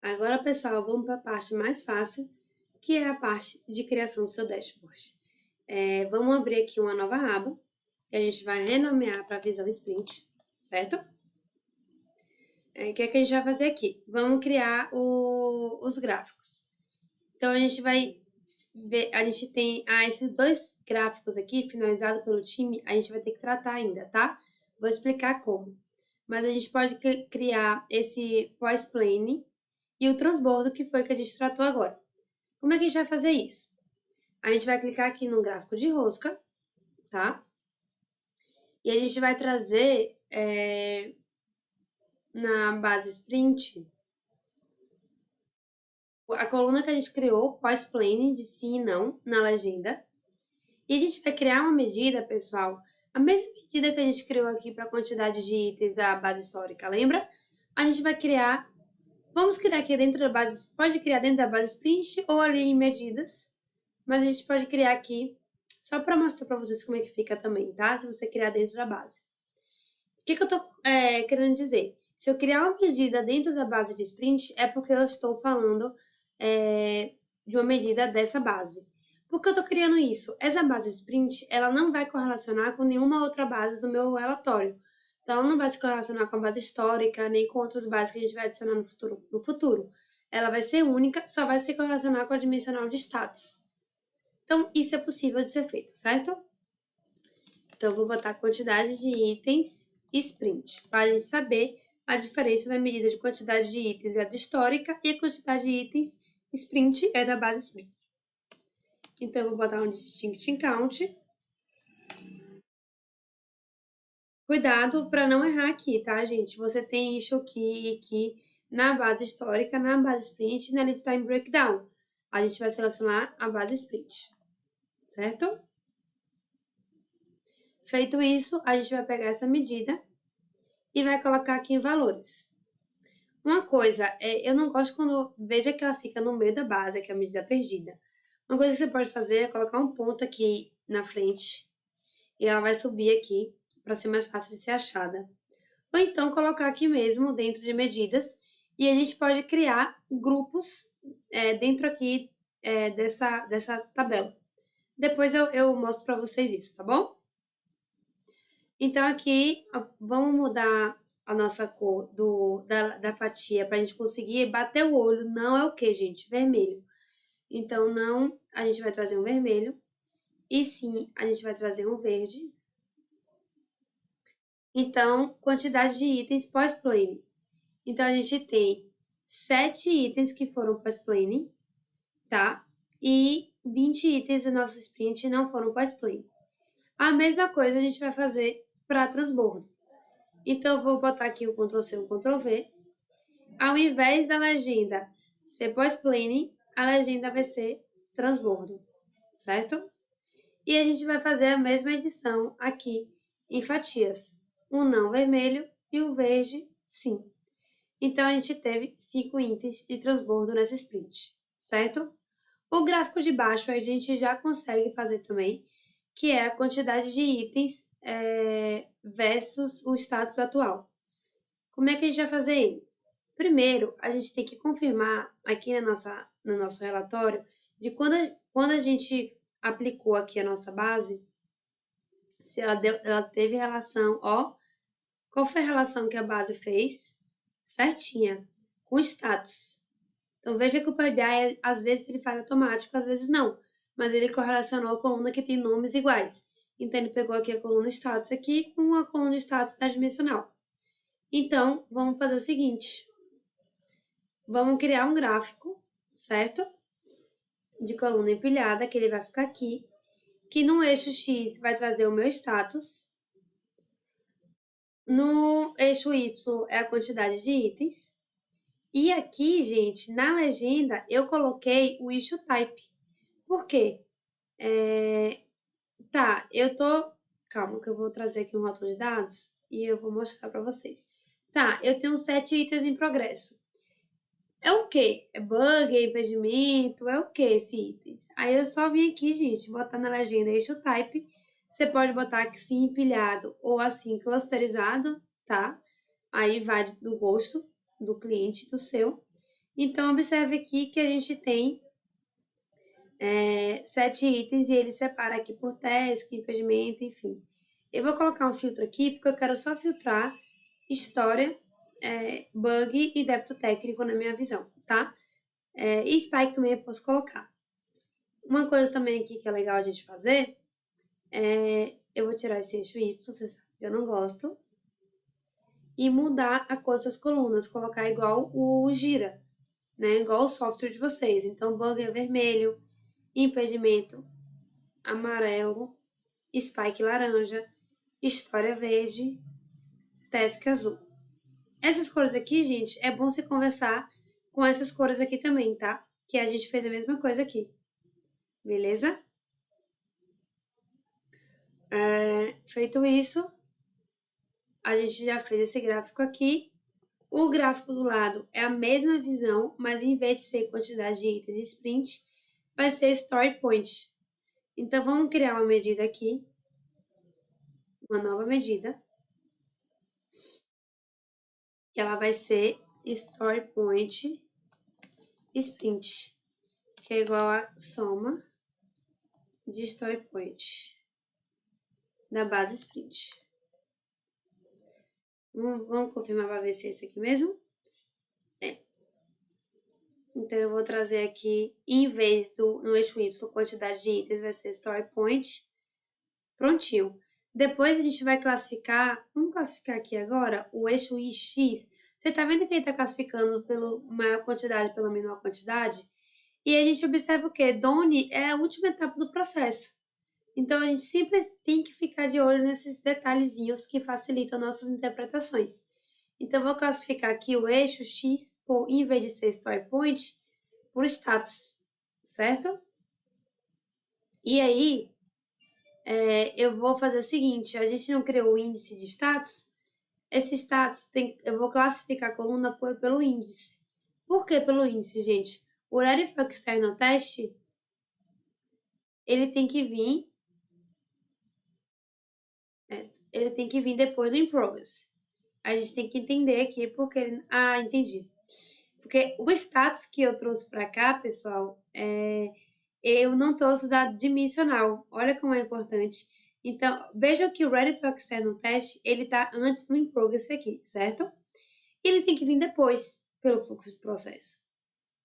Agora, pessoal, vamos para a parte mais fácil, que é a parte de criação do seu dashboard. Vamos abrir aqui uma nova aba, que a gente vai renomear para Visão Sprint, certo? O que é que a gente vai fazer aqui? Vamos criar os gráficos. Então, a gente vai ver, a gente tem esses dois gráficos aqui, finalizados pelo time, a gente vai ter que tratar ainda, tá? Vou explicar como. Mas a gente pode criar esse pós-plane e o transbordo, que foi que a gente tratou agora. Como é que a gente vai fazer isso? A gente vai clicar aqui no gráfico de rosca, tá? E a gente vai trazer na base sprint a coluna que a gente criou, pós-plane, de sim e não, na legenda. E a gente vai criar uma medida, pessoal, a mesma medida que a gente criou aqui para a quantidade de itens da base histórica, lembra? A gente vai criar, vamos criar aqui dentro da base, pode criar dentro da base sprint ou ali em medidas, mas a gente pode criar aqui, só para mostrar para vocês como é que fica também, tá? Se você criar dentro da base. O que eu tô querendo dizer? Se eu criar uma medida dentro da base de sprint, é porque eu estou falando de uma medida dessa base. Por que eu estou criando isso? Essa base sprint, ela não vai correlacionar com nenhuma outra base do meu relatório. Então, ela não vai se correlacionar com a base histórica, nem com outras bases que a gente vai adicionar no futuro. Ela vai ser única, só vai se correlacionar com a dimensional de status. Então, isso é possível de ser feito, certo? Então, eu vou botar a quantidade de itens sprint, para a gente saber a diferença da medida de quantidade de itens é da histórica e a quantidade de itens sprint é da base sprint. Então, eu vou botar um distinct count. Cuidado para não errar aqui, tá, gente? Você tem isso aqui na base histórica, na base sprint e na lead time breakdown. A gente vai selecionar a base sprint, certo? Feito isso, a gente vai pegar essa medida e vai colocar aqui em valores. Uma coisa, eu não gosto quando veja que ela fica no meio da base, que é a medida perdida. Uma coisa que você pode fazer é colocar um ponto aqui na frente e ela vai subir aqui para ser mais fácil de ser achada. Ou então colocar aqui mesmo dentro de medidas e a gente pode criar grupos dentro aqui dessa tabela. Depois eu mostro para vocês isso, tá bom? Então aqui vamos mudar a nossa cor da fatia para a gente conseguir bater o olho. Não é o que, gente? Vermelho. Então, não, a gente vai trazer um vermelho. E sim, a gente vai trazer um verde. Então, quantidade de itens pós-plane. Então, a gente tem 7 itens que foram pós-plane, tá? E 20 itens do nosso sprint não foram pós-plane. A mesma coisa a gente vai fazer para transbordo. Então, eu vou botar aqui o Ctrl+C e o Ctrl+V. Ao invés da legenda ser pós-plane, a legenda vai ser transbordo, certo? E a gente vai fazer a mesma edição aqui em fatias. Um não vermelho e o verde sim. Então, a gente teve 5 itens de transbordo nessa sprint, certo? O gráfico de baixo a gente já consegue fazer também, que é a quantidade de itens versus o status atual. Como é que a gente vai fazer ele? Primeiro, a gente tem que confirmar aqui no nosso relatório de quando a gente aplicou aqui a nossa base, se ela teve relação, qual foi a relação que a base fez? Certinha, com o status. Então, veja que o Power BI, às vezes, ele faz automático, às vezes não. Mas ele correlacionou a coluna que tem nomes iguais. Então, ele pegou aqui a coluna status aqui com a coluna status da dimensional. Então, vamos fazer o seguinte. Vamos criar um gráfico, certo? De coluna empilhada, que ele vai ficar aqui. Que no eixo X vai trazer o meu status. No eixo Y é a quantidade de itens. E aqui, gente, na legenda, eu coloquei o issue type. Por quê? Calma, que eu vou trazer aqui um rótulo de dados e eu vou mostrar para vocês. Tá, eu tenho 7 itens em progresso. É o quê? É bug, é impedimento? É o quê esse itens? Aí eu só vim aqui, gente, botar na legenda issue type. Você pode botar aqui assim empilhado ou assim clusterizado, tá? Aí vai do gosto do cliente, do seu. Então, observe aqui que a gente tem 7 itens e ele separa aqui por task, impedimento, enfim. Eu vou colocar um filtro aqui porque eu quero só filtrar história, bug e débito técnico na minha visão, tá? E Spike também eu posso colocar. Uma coisa também aqui que é legal a gente fazer, eu vou tirar esse eixo Y, você sabe que eu não gosto, e mudar a cor dessas colunas, colocar igual o gira, né? Igual o software de vocês. Então, bug é vermelho, impedimento amarelo, Spike laranja, história verde, task azul. Essas cores aqui, gente, é bom você conversar com essas cores aqui também, tá? Que a gente fez a mesma coisa aqui. Beleza? Feito isso, a gente já fez esse gráfico aqui. O gráfico do lado é a mesma visão, mas em vez de ser quantidade de itens e sprint, vai ser story point. Então, vamos criar uma medida aqui, uma nova medida, que ela vai ser story point sprint, que é igual a soma de story point da base sprint. Vamos confirmar para ver se é esse aqui mesmo? Então, eu vou trazer aqui, em vez do no eixo Y, quantidade de itens, vai ser story point. Prontinho. Depois a gente vai classificar, vamos classificar aqui agora o eixo X. Você tá vendo que ele tá classificando pela maior quantidade pela menor quantidade? E a gente observa o quê? Done é a última etapa do processo. Então, a gente sempre tem que ficar de olho nesses detalhezinhos que facilitam nossas interpretações. Então, eu vou classificar aqui o eixo X, em vez de ser story point, por status, certo? E aí, eu vou fazer o seguinte, a gente não criou o índice de status, esse status eu vou classificar a coluna pelo índice. Por que pelo índice, gente? O Ready for External Test, ele tem que vir depois do In Progress. A gente tem que entender aqui porque... Ah, entendi. Porque o status que eu trouxe para cá, pessoal, eu não trouxe dado dimensional. Olha como é importante. Então, vejam que o Ready for External Test, ele está antes do In Progress aqui, certo? Ele tem que vir depois, pelo fluxo de processo,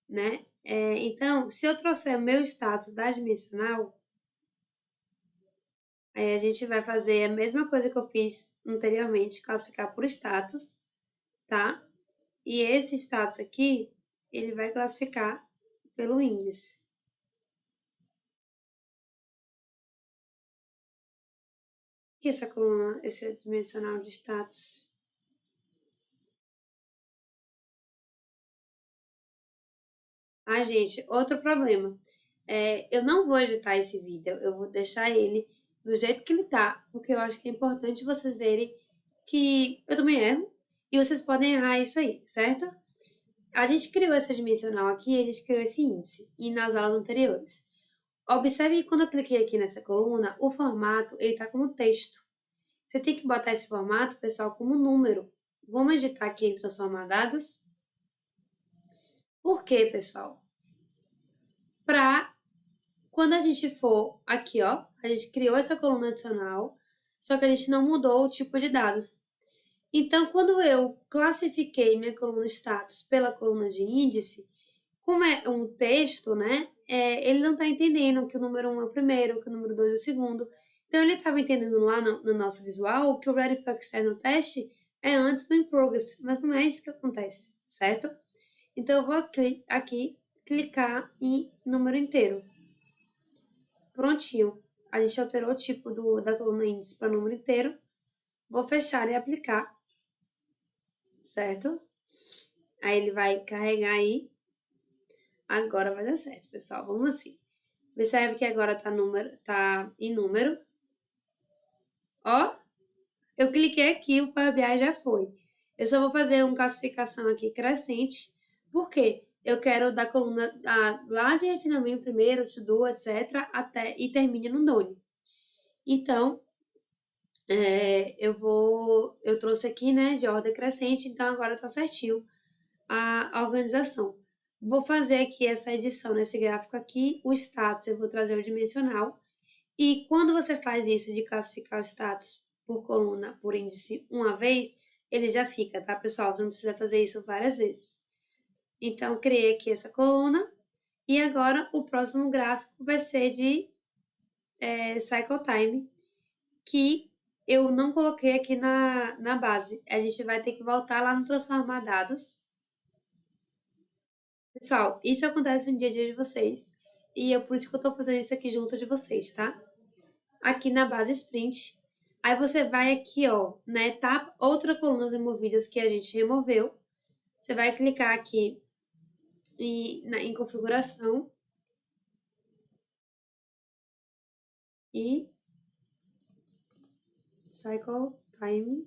né? Então, se eu trouxer o meu status da dimensional, aí a gente vai fazer a mesma coisa que eu fiz anteriormente, classificar por status, tá? E esse status aqui, ele vai classificar pelo índice. O que é essa coluna, esse dimensional de status? Ah, gente, outro problema. Eu não vou editar esse vídeo, eu vou deixar ele do jeito que ele tá, porque eu acho que é importante vocês verem que eu também erro e vocês podem errar isso aí, certo? A gente criou essa dimensional aqui, a gente criou esse índice, e nas aulas anteriores. Observe que quando eu cliquei aqui nessa coluna, o formato, ele tá como texto. Você tem que botar esse formato, pessoal, como número. Vamos editar aqui em transformar dados. Por quê, pessoal? Para quando a gente for aqui, ó, a gente criou essa coluna adicional, só que a gente não mudou o tipo de dados. Então, quando eu classifiquei minha coluna status pela coluna de índice, como é um texto, né, ele não está entendendo que o número 1 é o primeiro, que o número 2 é o segundo. Então, ele estava entendendo lá no nosso visual que o Ready for External Test é antes do In Progress, mas não é isso que acontece, certo? Então, eu vou aqui clicar em número inteiro. Prontinho. A gente alterou o tipo da coluna índice para número inteiro. Vou fechar e aplicar, certo? Aí ele vai carregar aí. Agora vai dar certo, pessoal. Vamos assim. Observe que agora tá em número. Ó, eu cliquei aqui, o Power BI já foi. Eu só vou fazer uma classificação aqui crescente. Por quê? Eu quero da coluna lá de refinamento primeiro, to do, etc. E termine no done. Então, eu trouxe aqui, né, de ordem crescente, então agora tá certinho a organização. Vou fazer aqui essa edição nesse gráfico aqui, o status eu vou trazer o dimensional. E quando você faz isso de classificar o status por coluna, por índice, uma vez, ele já fica, tá, pessoal? Você não precisa fazer isso várias vezes. Então, criei aqui essa coluna. E agora, o próximo gráfico vai ser de cycle time, que eu não coloquei aqui na base. A gente vai ter que voltar lá no transformar dados. Pessoal, isso acontece no dia a dia de vocês. E é por isso que eu tô fazendo isso aqui junto de vocês, tá? Aqui na base sprint. Aí você vai aqui, ó, na etapa, outra coluna removidas que a gente removeu. Você vai clicar aqui em configuração. E cycle time.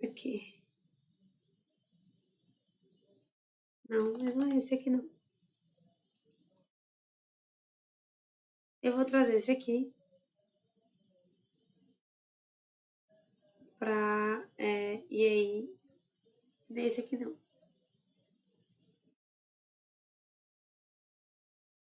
Aqui. Não é esse aqui não. Eu vou trazer esse aqui pra... e aí... Não é esse aqui não.